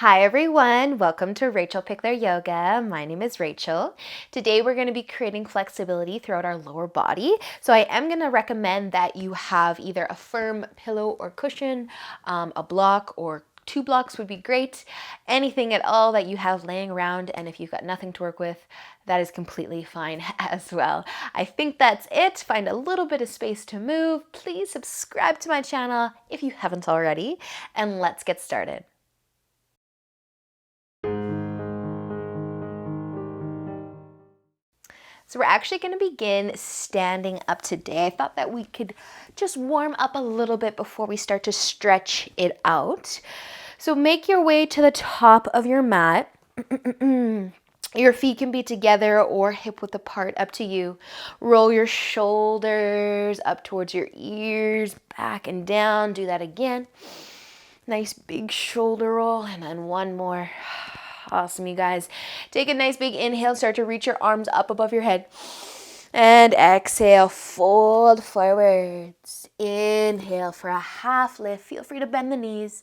Hi everyone, welcome to Rachel Pichler Yoga. My name is Rachel. Today we're going to be creating flexibility throughout our lower body. So I am going to recommend that you have either a firm pillow or cushion, a block or 2 blocks would be great. Anything at all that you have laying around, and if you've got nothing to work with, that is completely fine as well. I think that's it. Find a little bit of space to move. Please subscribe to my channel if you haven't already, and let's get started. So we're actually going to begin standing up today. I thought that we could just warm up a little bit before we start to stretch it out. So make your way to the top of your mat. Your feet can be together or hip width apart, up to you. Roll your shoulders up towards your ears, back and down. Do that again. Nice big shoulder roll, and then one more. Awesome, you guys. Take a nice big inhale. Start to reach your arms up above your head. And exhale, fold forwards. Inhale for a half lift. Feel free to bend the knees.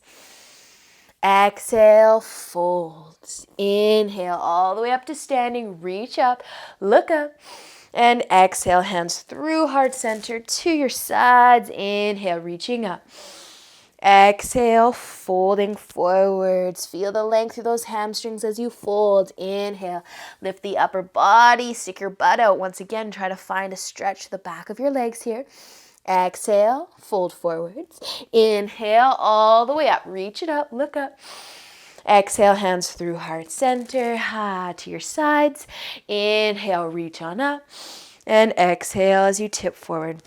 Exhale, fold. Inhale all the way up to standing. Reach up, look up. And exhale, hands through heart center to your sides. Inhale, reaching up. Exhale, folding forwards. Feel the length through those hamstrings as you fold. Inhale, lift the upper body, stick your butt out. Once again, try to find a stretch to the back of your legs here. Exhale, fold forwards. Inhale, all the way up. Reach it up, look up. Exhale, hands through heart center, to your sides. Inhale, reach on up. And exhale as you tip forward.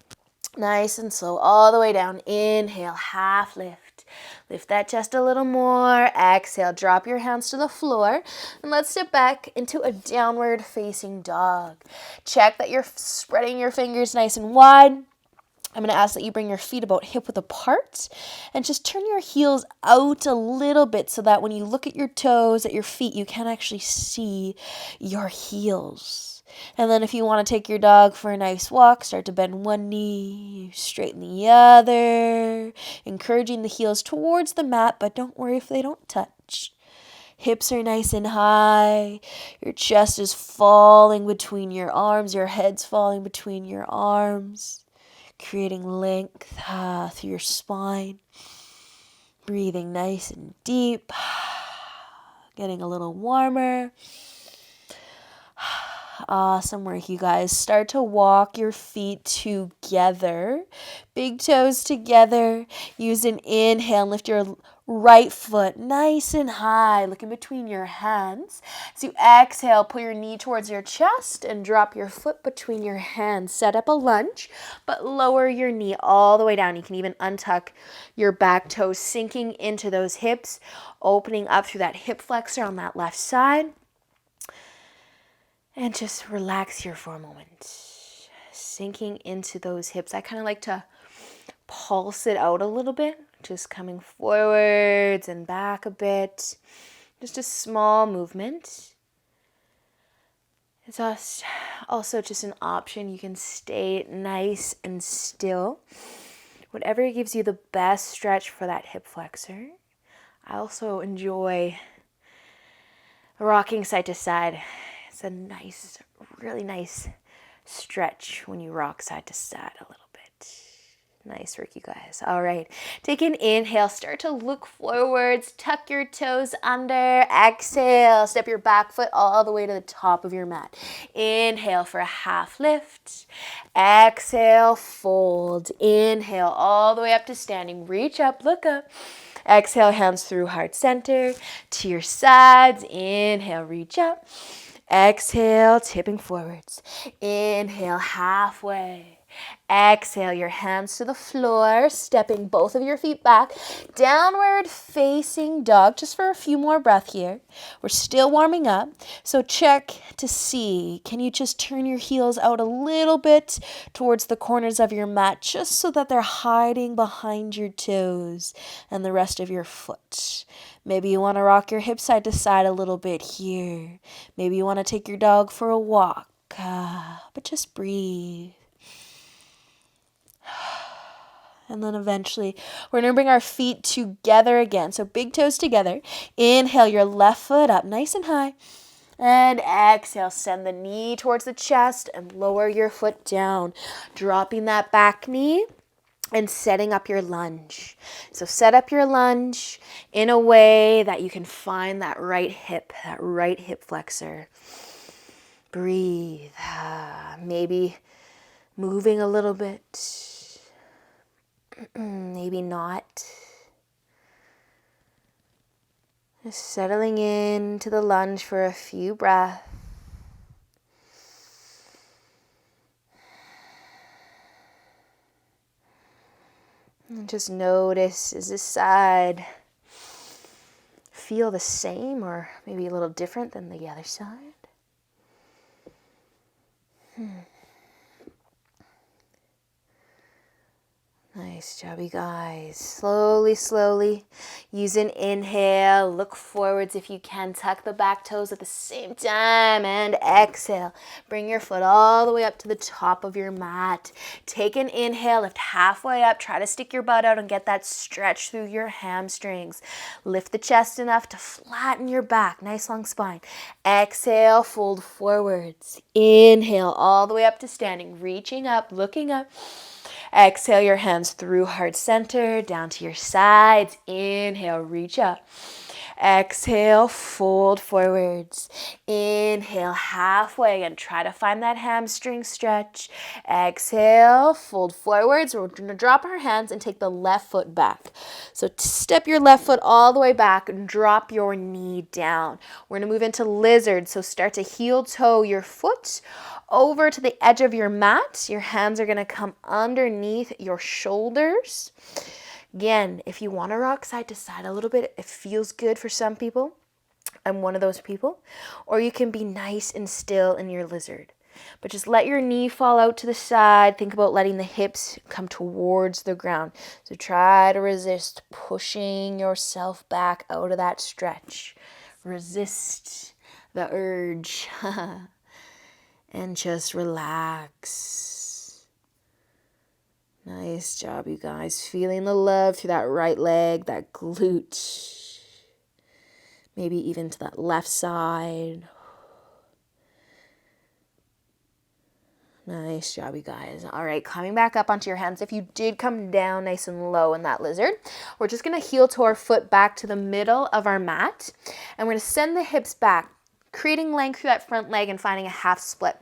Nice and slow, all the way down. Inhale, half lift. Lift that chest a little more. Exhale, drop your hands to the floor. And let's step back into a downward facing dog. Check that you're spreading your fingers nice and wide. I'm going to ask that you bring your feet about hip width apart and just turn your heels out a little bit so that when you look at your toes, at your feet, you can actually see your heels. And then if you want to take your dog for a nice walk, start to bend one knee, straighten the other, encouraging the heels towards the mat, but don't worry if they don't touch. Hips are nice and high. Your chest is falling between your arms. Your head's falling between your arms, creating length through your spine. Breathing nice and deep. Getting a little warmer. Awesome work, you guys. Start to walk your feet together. Big toes together. Use an inhale and lift your right foot nice and high. Look in between your hands. As you exhale, pull your knee towards your chest and drop your foot between your hands. Set up a lunge, but lower your knee all the way down. You can even untuck your back toes, sinking into those hips, opening up through that hip flexor on that left side. And just relax here for a moment. Sinking into those hips. I kind of like to pulse it out a little bit. Just coming forwards and back a bit. Just a small movement. It's also just an option. You can stay nice and still. Whatever gives you the best stretch for that hip flexor. I also enjoy rocking side to side. It's a nice, really nice stretch when you rock side to side a little bit. Nice work, you guys. All right. Take an inhale. Start to look forwards. Tuck your toes under. Exhale. Step your back foot all the way to the top of your mat. Inhale for a half lift. Exhale, fold. Inhale all the way up to standing. Reach up, look up. Exhale, hands through heart center to your sides. Inhale, reach up. Exhale, tipping forwards. Inhale, halfway. Exhale, your hands to the floor, stepping both of your feet back. Downward facing dog, just for a few more breaths here. We're still warming up, so check to see, can you just turn your heels out a little bit towards the corners of your mat, just so that they're hiding behind your toes and the rest of your foot. Maybe you want to rock your hips side to side a little bit here. Maybe you want to take your dog for a walk, but just breathe. And then eventually, we're going to bring our feet together again. So big toes together. Inhale your left foot up nice and high. And exhale, send the knee towards the chest and lower your foot down. Dropping that back knee and setting up your lunge. So set up your lunge in a way that you can find that right hip flexor. Breathe. Maybe moving a little bit. Maybe not. Just settling into the lunge for a few breaths. And just notice, is this side feel the same or maybe a little different than the other side? Nice job, you guys. Slowly, slowly. Use an inhale. Look forwards if you can. Tuck the back toes at the same time. And exhale. Bring your foot all the way up to the top of your mat. Take an inhale. Lift halfway up. Try to stick your butt out and get that stretch through your hamstrings. Lift the chest enough to flatten your back. Nice long spine. Exhale. Fold forwards. Inhale all the way up to standing. Reaching up. Looking up. Exhale your hands through heart center, down to your sides. Inhale, reach up. Exhale, fold forwards. Inhale, halfway, and try to find that hamstring stretch. Exhale, fold forwards. We're going to drop our hands and take the left foot back. So step your left foot all the way back and drop your knee down. We're going to move into lizard. So start to heel toe your foot over to the edge of your mat. Your hands are going to come underneath your shoulders. Again, if you want to rock side to side a little bit, it feels good for some people. I'm one of those people. Or you can be nice and still in your lizard. But just let your knee fall out to the side. Think about letting the hips come towards the ground. So try to resist pushing yourself back out of that stretch. Resist the urge. And just relax. Nice job, you guys. Feeling the love through that right leg, that glute. Maybe even to that left side. Nice job, you guys. All right, coming back up onto your hands. If you did come down nice and low in that lizard, we're just going to heel toe our foot back to the middle of our mat. And we're going to send the hips back, creating length through that front leg and finding a half split.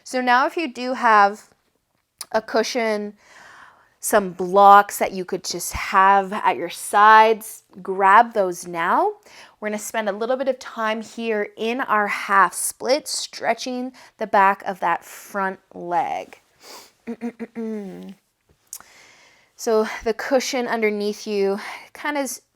So now if you do have a cushion, some blocks that you could just have at your sides, grab those now. We're going to spend a little bit of time here in our half split, stretching the back of that front leg. So the cushion underneath you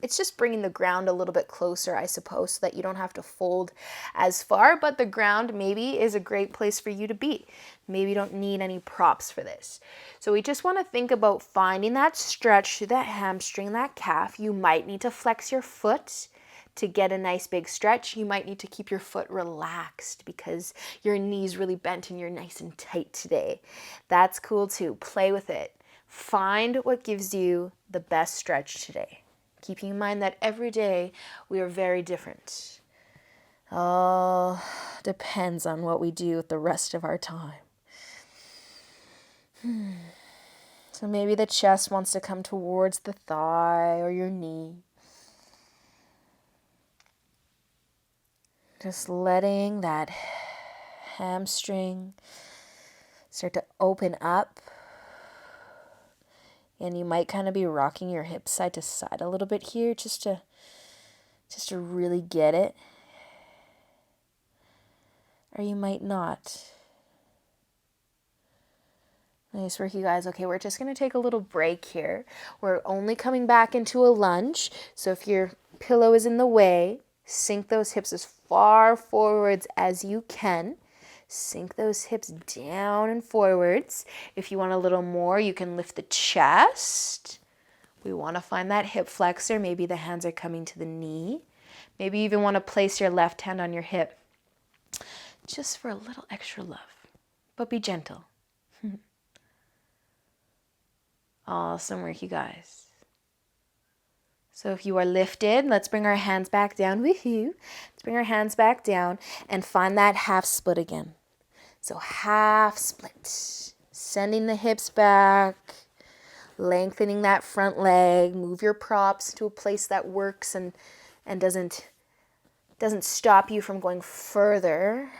it's just bringing the ground a little bit closer, I suppose, so that you don't have to fold as far, but the ground maybe is a great place for you to be. Maybe you don't need any props for this. So we just want to think about finding that stretch through that hamstring, that calf. You might need to flex your foot to get a nice big stretch. You might need to keep your foot relaxed because your knee's really bent and you're nice and tight today. That's cool too. Play with it. Find what gives you the best stretch today. Keeping in mind that every day we are very different. All depends on what we do with the rest of our time. So maybe the chest wants to come towards the thigh or your knee. Just letting that hamstring start to open up. And you might kind of be rocking your hips side to side a little bit here just to really get it. Or you might not. Nice work, you guys. Okay, we're just going to take a little break here. We're only coming back into a lunge. So if your pillow is in the way, sink those hips as far forwards as you can. Sink those hips down and forwards. If you want a little more, you can lift the chest. We want to find that hip flexor. Maybe the hands are coming to the knee. Maybe you even want to place your left hand on your hip just for a little extra love. But be gentle. Awesome work, you guys. So if you are lifted, let's bring our hands back down. Woohoo. Let's bring our hands back down and find that half split again. So half split. Sending the hips back. Lengthening that front leg. Move your props to a place that works and doesn't stop you from going further.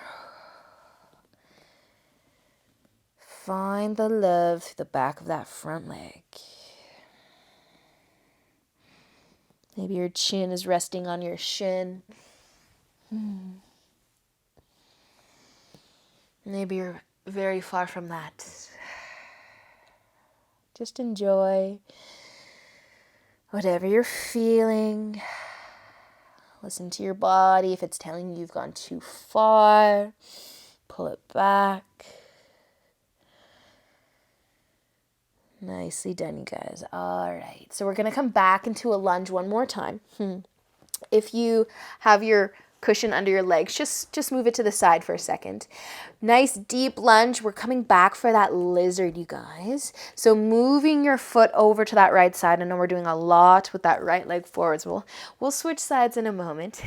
Find the love through the back of that front leg. Maybe your chin is resting on your shin. Maybe you're very far from that. Just enjoy whatever you're feeling. Listen to your body. If it's telling you you've gone too far, pull it back. Nicely done, you guys. All right. So we're going to come back into a lunge one more time. If you have your cushion under your legs, just move it to the side for a second. Nice deep lunge. We're coming back for that lizard, you guys. So moving your foot over to that right side. I know we're doing a lot with that right leg forwards. We'll switch sides in a moment.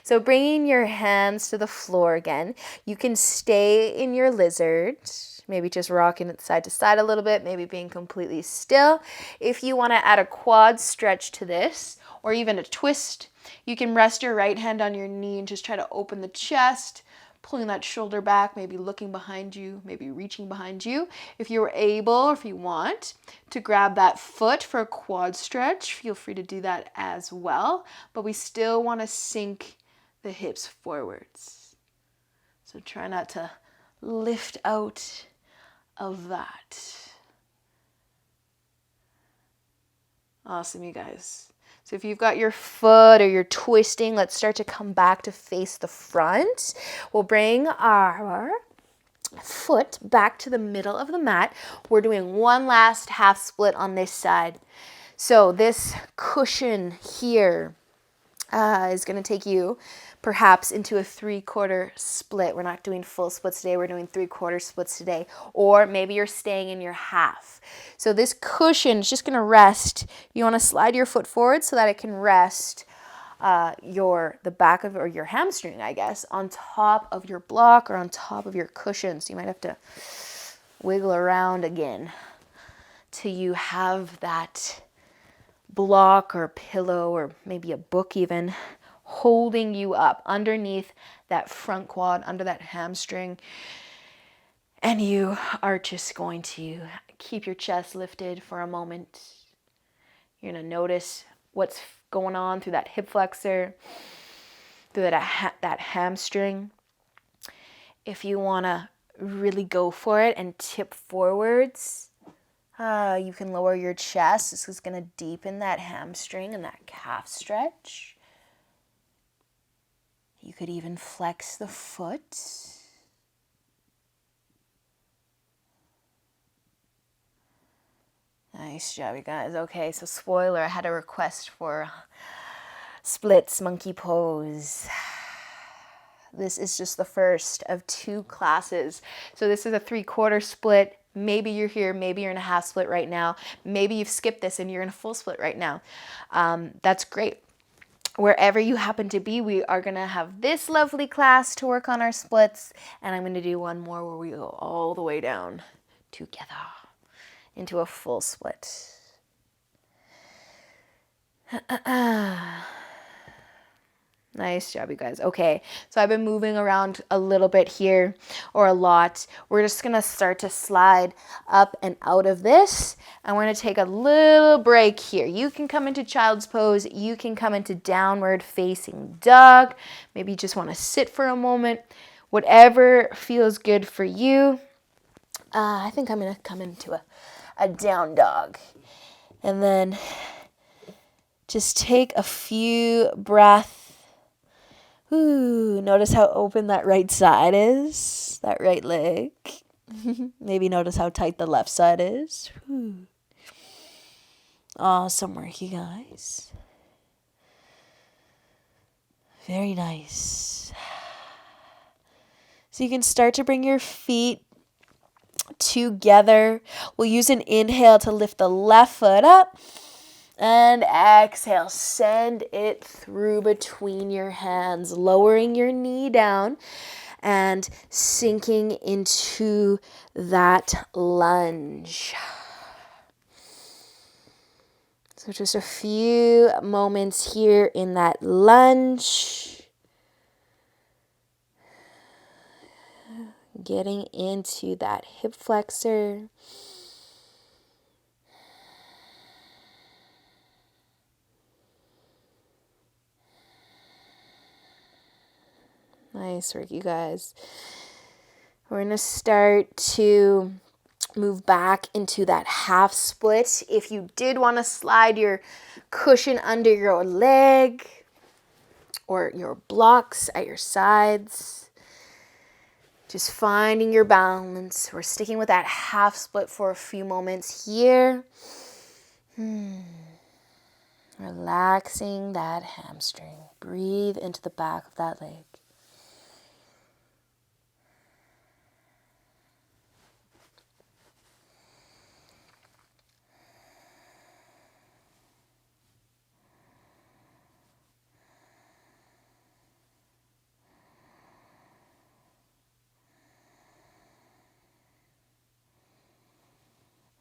So bringing your hands to the floor again. You can stay in your lizard. Maybe just rocking it side to side a little bit, maybe being completely still. If you want to add a quad stretch to this, or even a twist, you can rest your right hand on your knee and just try to open the chest, pulling that shoulder back, maybe looking behind you, maybe reaching behind you. If you're able, or if you want, to grab that foot for a quad stretch, feel free to do that as well. But we still want to sink the hips forwards. So try not to lift out of that. Awesome, you guys. So if you've got your foot or you're twisting, let's start to come back to face the front. We'll bring our foot back to the middle of the mat. We're doing one last half split on this side. So this cushion here is going to take you perhaps into a 3/4 split. We're not doing full splits today. We're doing 3/4 splits today. Or maybe you're staying in your half. So this cushion is just going to rest. You want to slide your foot forward so that it can rest the back of, or your hamstring, I guess, on top of your block or on top of your cushion. So you might have to wiggle around again till you have that block or pillow or maybe a book even holding you up underneath that front quad, under that hamstring. And you are just going to keep your chest lifted for a moment. You're going to notice what's going on through that hip flexor, through that hamstring. If you want to really go for it and tip forwards, you can lower your chest. This is going to deepen that hamstring and that calf stretch. You could even flex the foot. Nice job, you guys. Okay, so spoiler, I had a request for splits, monkey pose. This is just the first of 2 classes. So this is a 3/4 split. Maybe you're here, maybe you're in a half split right now. Maybe you've skipped this and you're in a full split right now. That's great. Wherever you happen to be, we are going to have this lovely class to work on our splits. And I'm going to do one more where we go all the way down together into a full split. Nice job, you guys. Okay, so I've been moving around a little bit here, or a lot. We're just going to start to slide up and out of this, and we're going to take a little break here. You can come into child's pose. You can come into downward facing dog. Maybe you just want to sit for a moment. Whatever feels good for you. I think I'm going to come into a down dog. And then just take a few breaths. Ooh, notice how open that right side is, that right leg. Maybe notice how tight the left side is. Ooh. Awesome work, you guys. Very nice. So you can start to bring your feet together. We'll use an inhale to lift the left foot up. And exhale, send it through between your hands, lowering your knee down and sinking into that lunge. So just a few moments here in that lunge. Getting into that hip flexor. Nice work, you guys. We're going to start to move back into that half split. If you did want to slide your cushion under your leg or your blocks at your sides, just finding your balance. We're sticking with that half split for a few moments here. Relaxing that hamstring. Breathe into the back of that leg.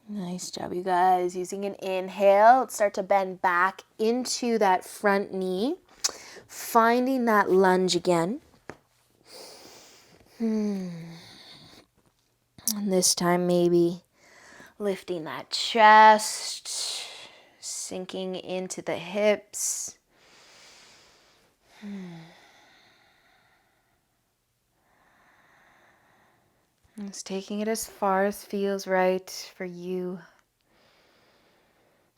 Nice job, you guys. Using an inhale, let's start to bend back into that front knee. Finding that lunge again. And this time maybe lifting that chest, sinking into the hips. Just taking it as far as feels right for you.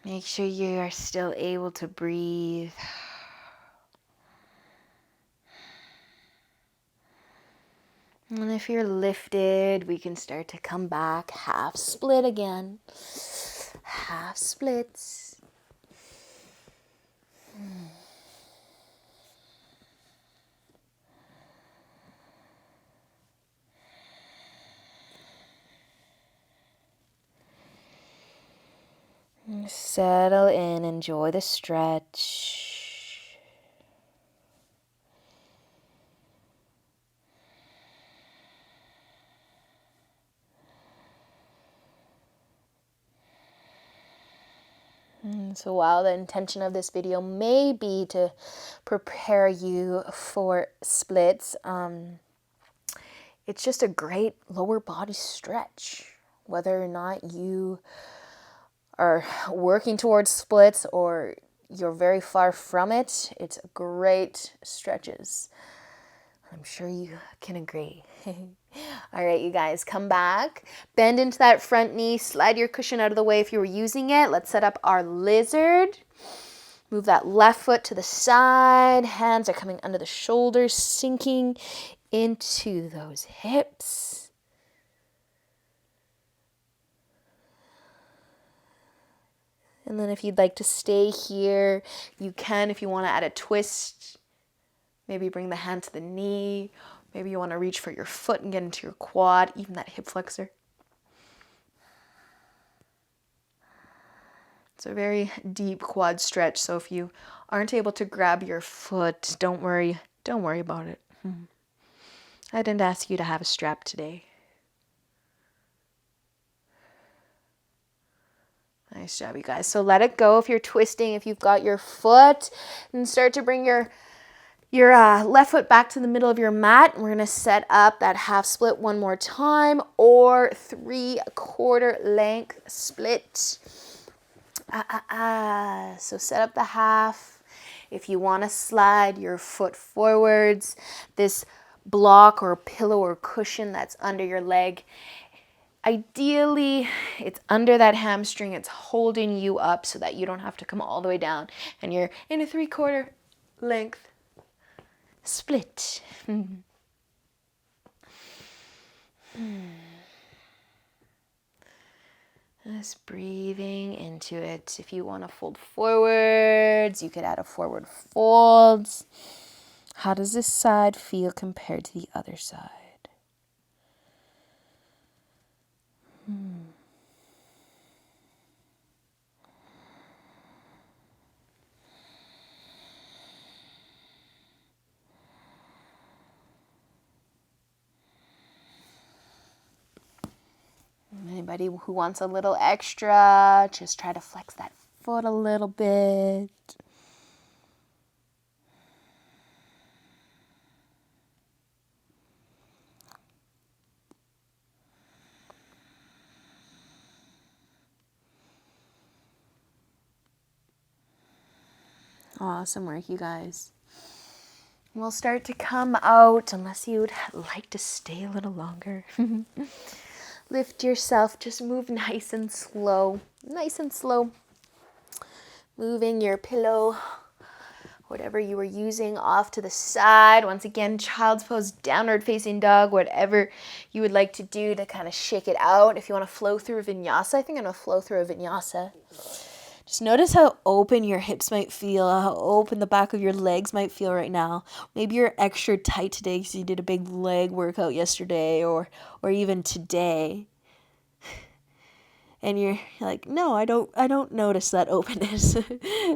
Make sure you are still able to breathe. And if you're lifted, we can start to come back, half split again. Half splits. Settle in, enjoy the stretch. So while the intention of this video may be to prepare you for splits, it's just a great lower body stretch. Whether or not you are working towards splits or you're very far from it, it's great stretches. I'm sure you can agree. All right, you guys, come back. Bend into that front knee. Slide your cushion out of the way if you were using it. Let's set up our lizard. Move that left foot to the side. Hands are coming under the shoulders, sinking into those hips. And then if you'd like to stay here, you can. If you want to add a twist, maybe bring the hand to the knee. Maybe you want to reach for your foot and get into your quad, even that hip flexor. It's a very deep quad stretch, so if you aren't able to grab your foot, don't worry about it. I didn't ask you to have a strap today. Nice job, you guys. So let it go if you're twisting, if you've got your foot, and start to bring your left foot back to the middle of your mat. We're going to set up that half split one more time, or 3/4 length split. So set up the half. If you want to slide your foot forwards, this block or pillow or cushion that's under your leg, ideally it's under that hamstring. It's holding you up so that you don't have to come all the way down and you're in a 3/4 length split. Just breathing into it. If you want to fold forwards, you could add a forward fold. How does this side feel compared to the other side? Anybody who wants a little extra, just try to flex that foot a little bit. Awesome work, you guys. We'll start to come out unless you'd like to stay a little longer. Lift yourself, just move nice and slow. Nice and slow. Moving your pillow, whatever you were using, off to the side. Once again, child's pose, downward facing dog, whatever you would like to do to kind of shake it out. If you want to flow through a vinyasa, I think I'm going to flow through a vinyasa. Just notice how open your hips might feel, how open the back of your legs might feel right now. Maybe you're extra tight today because you did a big leg workout yesterday or even today. And you're like, no, I don't notice that openness.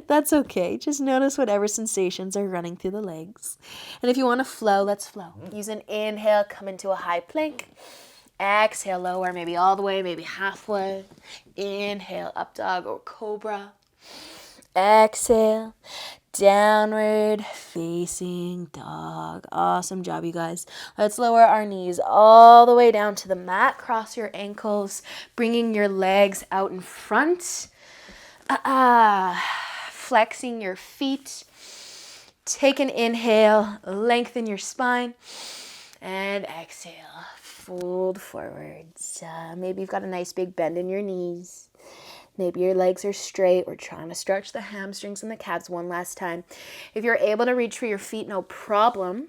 That's okay. Just notice whatever sensations are running through the legs. And if you want to flow, let's flow. Use an inhale, come into a high plank. Exhale, lower, maybe all the way, maybe halfway. Inhale, up dog or cobra. Exhale, downward facing dog. Awesome job, you guys. Let's lower our knees all the way down to the mat. Cross your ankles, bringing your legs out in front. Flexing your feet. Take an inhale, lengthen your spine. And exhale. Fold forwards. Maybe you've got a nice big bend in your knees. Maybe your legs are straight. We're trying to stretch the hamstrings and the calves one last time. If you're able to reach for your feet, no problem.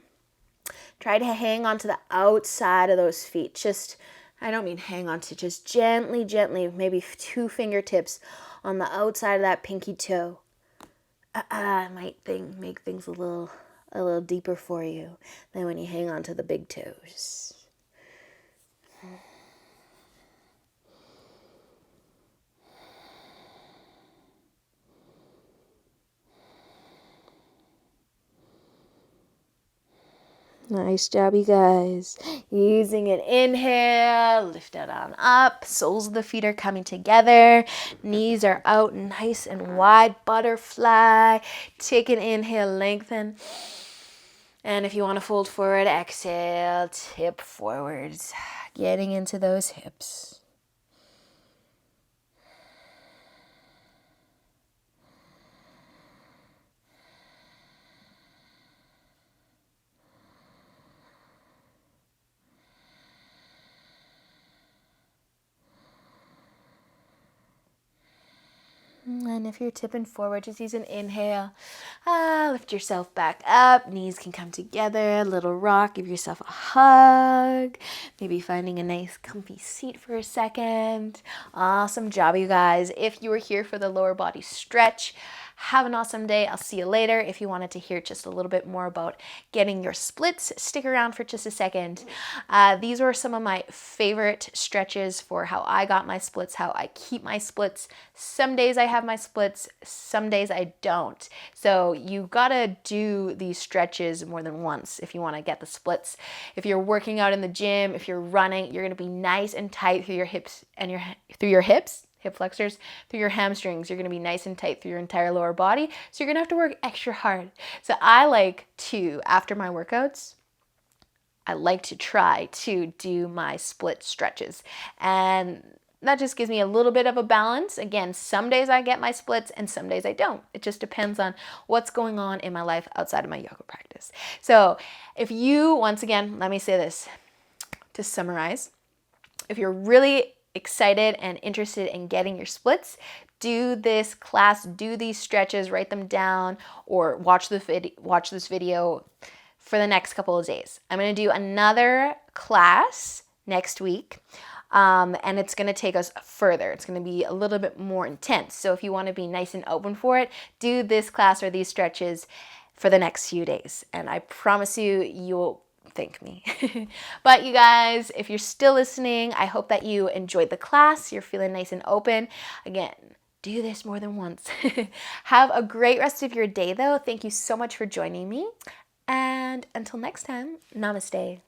Try to hang on to the outside of those feet. Just, I don't mean hang on to, just gently, maybe 2 fingertips on the outside of that pinky toe. Might make things a little deeper for you than when you hang on to the big toes. Nice job, you guys. Using an inhale, lift it on up. Soles of the feet are coming together. Knees are out nice and wide. Butterfly. Take an inhale, lengthen. And if you want to fold forward, exhale, tip forwards. Getting into those hips. And if you're tipping forward, just use an inhale. Lift yourself back up. Knees can come together. A little rock. Give yourself a hug. Maybe finding a nice comfy seat for a second. Awesome job, you guys. If you were here for the lower body stretch, have an awesome day. I'll see you later. If you wanted to hear just a little bit more about getting your splits, stick around for just a second. These were some of my favorite stretches for how I got my splits, how I keep my splits. Some days I have my splits, some days I don't. So you gotta do these stretches more than once if you want to get the splits. If you're working out in the gym, if you're running, you're gonna be nice and tight through your hips and hip flexors, through your hamstrings. You're going to be nice and tight through your entire lower body. So you're going to have to work extra hard. So I like to, after my workouts, I like to try to do my split stretches. And that just gives me a little bit of a balance. Again, some days I get my splits and some days I don't. It just depends on what's going on in my life outside of my yoga practice. So if you, once again, let me say this to summarize. If you're really excited and interested in getting your splits, do this class, do these stretches, write them down, or watch this video for the next couple of days. I'm going to do another class next week, and it's going to take us further. It's going to be a little bit more intense. So if you want to be nice and open for it, do this class or these stretches for the next few days. And I promise you, you'll don't thank me. But you guys, if you're still listening, I hope that you enjoyed the class. You're feeling nice and open. Again, do this more than once. Have a great rest of your day, though. Thank you so much for joining me. And until next time, namaste.